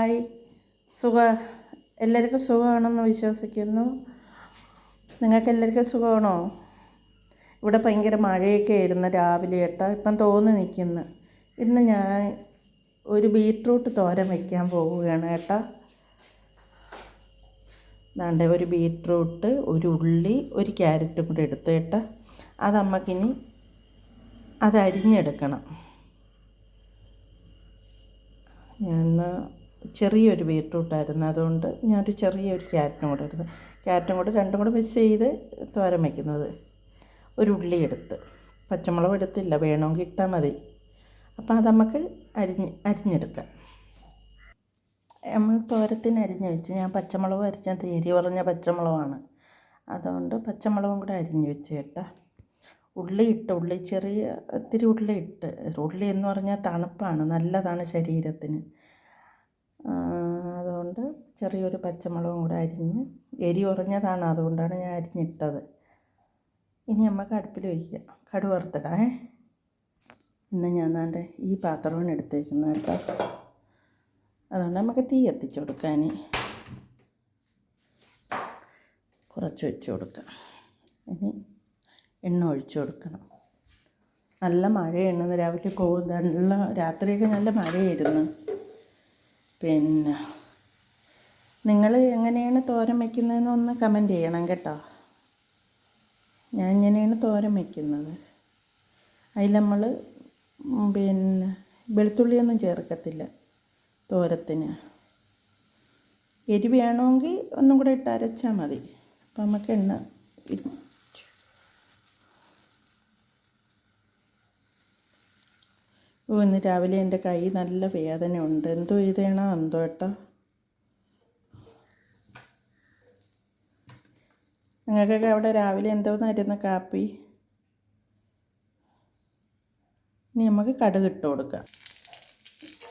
Hi. എല്ലാവർക്കും സുഖമാണെന്ന് വിശ്വസിക്കുന്നു. നിങ്ങൾക്ക് എല്ലാവർക്കും സുഖമാണോ? ഇവിടെ ഭയങ്കര മഴയൊക്കെ ആയിരുന്നു രാവിലെ കേട്ടോ. ഇപ്പം തോന്നി നിൽക്കുന്നു. ഇന്ന് ഞാൻ ഒരു ബീറ്റ്റൂട്ട് തോരൻ വയ്ക്കാൻ പോവുകയാണ് കേട്ടോ. ദാണ്ടെ ഒരു ബീറ്റ്റൂട്ട്, ഒരു ഉള്ളി, ഒരു ക്യാരറ്റും കൂടെ എടുത്ത് കേട്ടോ. അത് നമുക്കിനി അരിഞ്ഞെടുക്കണം. ഞാൻ ചെറിയൊരു ബീറ്റ്റൂട്ടായിരുന്നു, അതുകൊണ്ട് ഞാനൊരു ചെറിയൊരു ക്യാരറ്റും കൂടെ എടുത്ത്, രണ്ടും കൂടെ മിക്സ് ചെയ്ത് തോരൻ വയ്ക്കുന്നത്. ഒരു ഉള്ളി എടുത്ത്, പച്ചമുളക് എടുത്തില്ല, വേണമെങ്കിൽ ഇട്ടാൽ മതി. അപ്പോൾ അത് നമുക്ക് അരിഞ്ഞെടുക്കാം. നമ്മൾ തോരത്തിന് അരിഞ്ഞ് വെച്ച്, ഞാൻ പച്ചമുളക് അരിഞ്ഞത് എരി കുറഞ്ഞ പച്ചമുളകാണ്, അതുകൊണ്ട് പച്ചമുളകും കൂടെ അരിഞ്ഞ് വെച്ച് കേട്ടോ. ഉള്ളി ഇത്തിരി ഉള്ളി ഇട്ട്. ഉള്ളി എന്ന് പറഞ്ഞാൽ തണുപ്പാണ്, നല്ലതാണ് ശരീരത്തിന്. അതുകൊണ്ട് ചെറിയൊരു പച്ചമുളകും കൂടെ അരിഞ്ഞ്, എരി കുറഞ്ഞതാണ്, അതുകൊണ്ടാണ് ഞാൻ അരിഞ്ഞിട്ടത്. ഇനി നമുക്ക് അടുപ്പിൽ വയ്ക്കാം, കടുക് വറുത്തിടാം. ഇന്ന് ഞാൻ ദാണ്ടെ ഈ പാത്രമാണ് എടുത്തേക്കുന്നത് കേട്ടോ. അതുകൊണ്ട് നമുക്ക് തീ എത്തിച്ചു കൊടുക്കാൻ കുറച്ച് വെച്ച് കൊടുക്കാം. ഇനി എണ്ണ ഒഴിച്ച് കൊടുക്കണം. നല്ല മഴയാണ് രാവിലെ രാത്രിയൊക്കെ നല്ല മഴയായിരുന്നു. പിന്നെ നിങ്ങൾ എങ്ങനെയാണ് തോരൻ വയ്ക്കുന്നതെന്ന് ഒന്ന് കമൻറ്റ് ചെയ്യണം കേട്ടോ. ഞാൻ ഇങ്ങനെയാണ് തോരൻ വയ്ക്കുന്നത്. അതിൽ നമ്മൾ വെളുത്തുള്ളിയൊന്നും ചേർക്കത്തില്ല തോരത്തിന്. എരി വേണമെങ്കിൽ ഒന്നും കൂടെ ഇട്ട് അരച്ചാൽ മതി. അപ്പം നമുക്ക് ഇന്ന് രാവിലെ എൻ്റെ കൈ നല്ല വേദനയുണ്ട്. എന്തോ ചെയ്തേണോ എന്തോ കേട്ടോ. നിങ്ങൾക്കൊക്കെ അവിടെ രാവിലെ എന്തോന്നായിരുന്നു കാപ്പി? ഇനി നമുക്ക് കടുക് ഇട്ട് കൊടുക്കാം,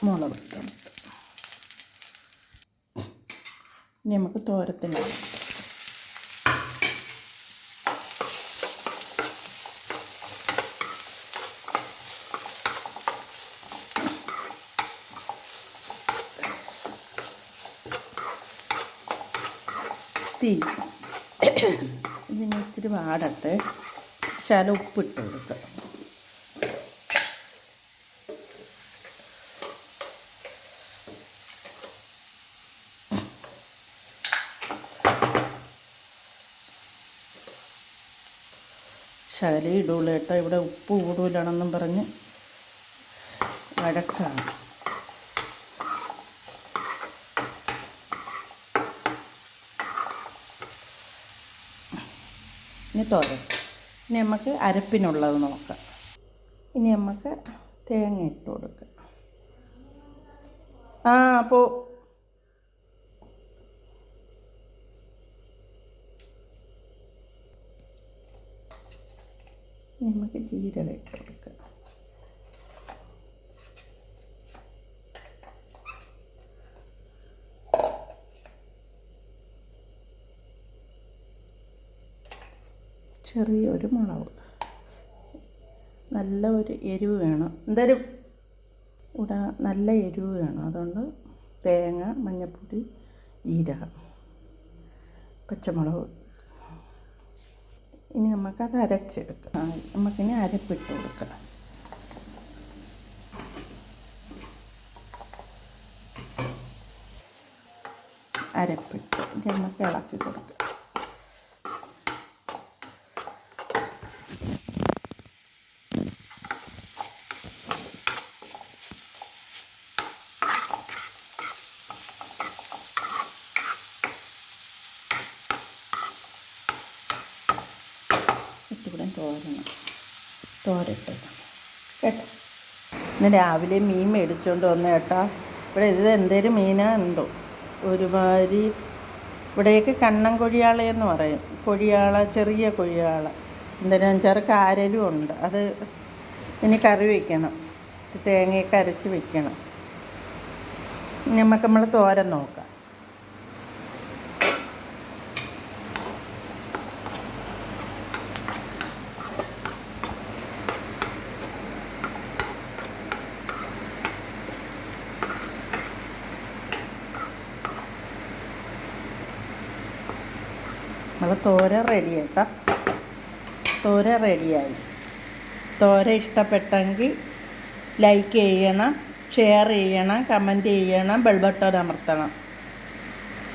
മുളക് ഇട്ട്. ഇനി നമുക്ക് തോരത്തിന് ഇതിന് ഇത്തിരി വാടട്ടെ. ശകലം ഉപ്പിട്ട് കൊടുക്കുക. ശകലം ഇടുള്ളൂ കേട്ടോ. ഇവിടെ ഉപ്പ് കൂടുതലാണെന്നും പറഞ്ഞ് വഴക്കാണ്. ഇനി തോരൻ. ഇനി നമുക്ക് അരപ്പിനുള്ളത് നോക്കാം. ഇനി നമുക്ക് തേങ്ങ ഇട്ട് കൊടുക്കാം. അപ്പോൾ നമുക്ക് ജീരകം ഇട്ട് കൊടുക്കാം. ചെറിയൊരു മുളക്. നല്ല ഒരു എരിവ് വേണം. ഇവിടെ നല്ല എരിവ് വേണം, അതുകൊണ്ട് തേങ്ങ, മഞ്ഞൾപ്പൊടി, ജീരകം, പച്ചമുളക്. ഇനി നമുക്കത് അരച്ചെടുക്കാം. നമുക്കിനി അരപ്പിട്ട് കൊടുക്കാം. അരപ്പിട്ട് ഇനി നമുക്ക് ഇളക്കി കൊടുക്കാം. ഇത്തിരി തോരട്ട് കേട്ടോ. ഇന്ന് രാവിലെ മീൻ മേടിച്ചുകൊണ്ട് വന്നു കേട്ടോ. ഇവിടെ ഇത് എന്തേലും മീനാ എന്തോ, ഒരുമാതിരി ഇവിടെയൊക്കെ കണ്ണൻ കൊഴിയാളയെന്ന് പറയും. ചെറിയ കൊഴിയാള. എന്തിനാണെന്ന് വെച്ചാൽ കാരലും ഉണ്ട്. അത് ഇനി കറി വയ്ക്കണം, തേങ്ങയൊക്കെ അരച്ച് വയ്ക്കണം. ഇനി നമ്മൾ തോരൻ നോക്കാം. നമ്മൾ തോരൻ റെഡി കേട്ടോ. തോരൻ റെഡിയായി. തോരൻ ഇഷ്ടപ്പെട്ടെങ്കിൽ ലൈക്ക് ചെയ്യണം, ഷെയർ ചെയ്യണം, കമൻറ്റ് ചെയ്യണം, ബെൽ ബട്ടൺ അമർത്തണം.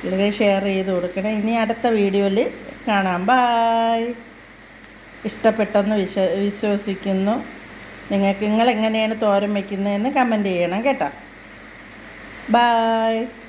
അല്ലെങ്കിൽ ഷെയർ ചെയ്ത് കൊടുക്കണം. ഇനി അടുത്ത വീഡിയോയിൽ കാണാം. ബായ്. ഇഷ്ടപ്പെട്ടെന്ന് വിശ്വസിക്കുന്നു. നിങ്ങളെങ്ങനെയാണ് തോരൻ വയ്ക്കുന്നതെന്ന് കമൻറ്റ് ചെയ്യണം കേട്ടോ. ബായ്.